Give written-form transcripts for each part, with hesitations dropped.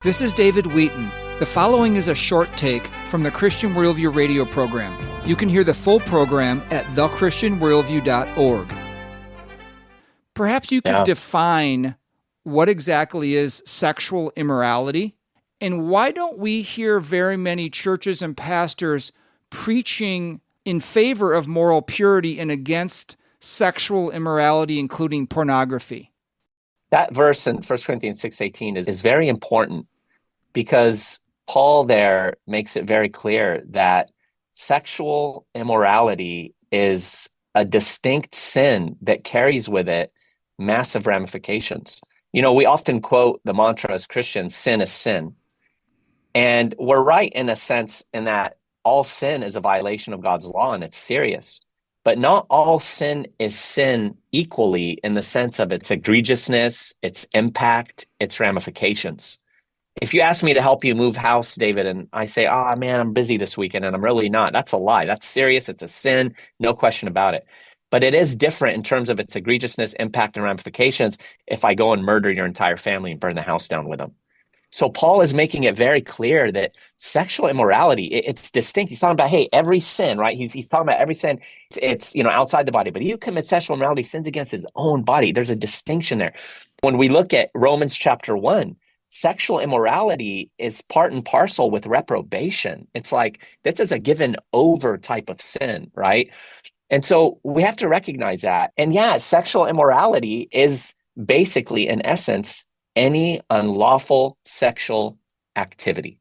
This is David Wheaton. The following is a short take from the Christian Worldview radio program. You can hear the full program at thechristianworldview.org. Perhaps you could define what exactly is sexual immorality, and why don't we hear very many churches and pastors preaching in favor of moral purity and against sexual immorality, including pornography? That verse in 1 Corinthians 6:18 is very important because Paul there makes it very clear that sexual immorality is a distinct sin that carries with it massive ramifications. You know, we often quote the mantra as Christians, sin is sin. And we're right in a sense in that all sin is a violation of God's law and it's serious. But not all sin is sin equally in the sense of its egregiousness, its impact, its ramifications. If you ask me to help you move house, David, and I say, oh man, I'm busy this weekend, and I'm really not, that's a lie. That's serious. It's a sin. No question about it. But it is different in terms of its egregiousness, impact, and ramifications if I go and murder your entire family and burn the house down with them. So Paul is making it very clear that sexual immorality, it's distinct. He's talking about, hey, every sin, right? He's talking about every sin. It's outside the body, but he who commits sexual immorality sins against his own body. There's a distinction there. When we look at Romans chapter 1, sexual immorality is part and parcel with reprobation. It's like, this is a given over type of sin, right? And so we have to recognize that. And yeah, sexual immorality is basically, in essence, any unlawful sexual activity.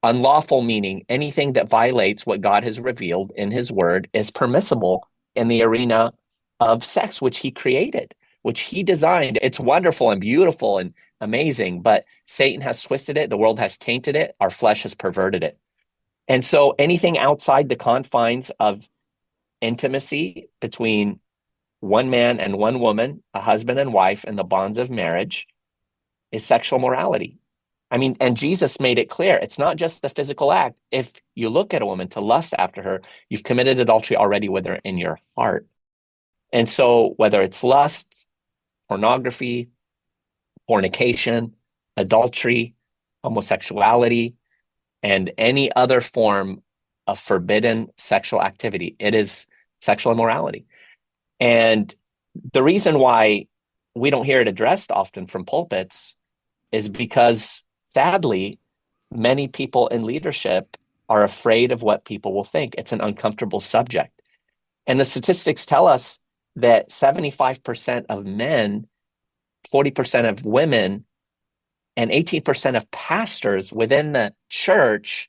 Unlawful meaning anything that violates what God has revealed in his word is permissible in the arena of sex, which he created, which he designed. It's wonderful and beautiful and amazing, but Satan has twisted it. The world has tainted it. Our flesh has perverted it. And so anything outside the confines of intimacy between one man and one woman, a husband and wife, in the bonds of marriage, is sexual morality. I mean, and Jesus made it clear. It's not just the physical act. If you look at a woman to lust after her, you've committed adultery already with her in your heart. And so whether it's lust, pornography, fornication, adultery, homosexuality, and any other form of forbidden sexual activity, it is sexual immorality. And the reason why we don't hear it addressed often from pulpits is because, sadly, many people in leadership are afraid of what people will think. It's an uncomfortable subject. And the statistics tell us that 75% of men, 40% of women, and 18% of pastors within the church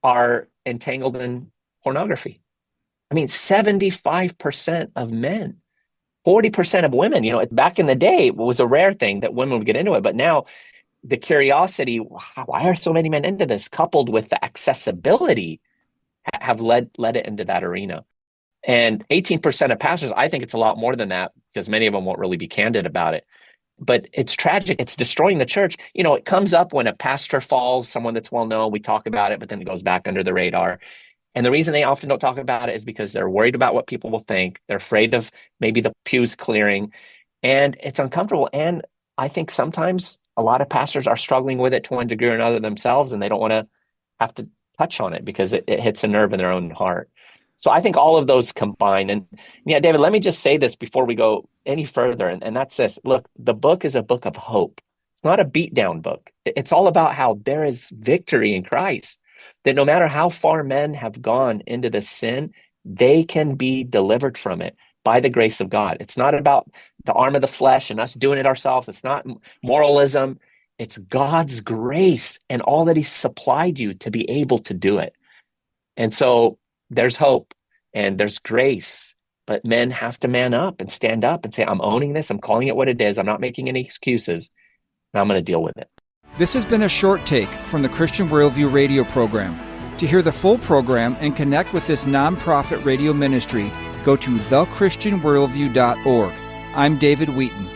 are entangled in pornography. I mean, 75% of men. 40% of women, back in the day, it was a rare thing that women would get into it. But now the curiosity, why are so many men into this, coupled with the accessibility, have led it into that arena. And 18% of pastors, I think it's a lot more than that because many of them won't really be candid about it. But it's tragic. It's destroying the church. It comes up when a pastor falls, someone that's well known, we talk about it, but then it goes back under the radar. And the reason they often don't talk about it is because they're worried about what people will think. They're afraid of maybe the pews clearing, and it's uncomfortable. And I think sometimes a lot of pastors are struggling with it to one degree or another themselves, and they don't want to have to touch on it because it hits a nerve in their own heart. So I think all of those combine. And yeah, David, let me just say this before we go any further. And that's this. Look, the book is a book of hope. It's not a beatdown book. It's all about how there is victory in Christ. That no matter how far men have gone into this sin, they can be delivered from it by the grace of God. It's not about the arm of the flesh and us doing it ourselves. It's not moralism. It's God's grace and all that he's supplied you to be able to do it. And so there's hope and there's grace, but men have to man up and stand up and say, I'm owning this. I'm calling it what it is. I'm not making any excuses, and I'm going to deal with it. This has been a short take from the Christian Worldview radio program. To hear the full program and connect with this nonprofit radio ministry, go to thechristianworldview.org. I'm David Wheaton.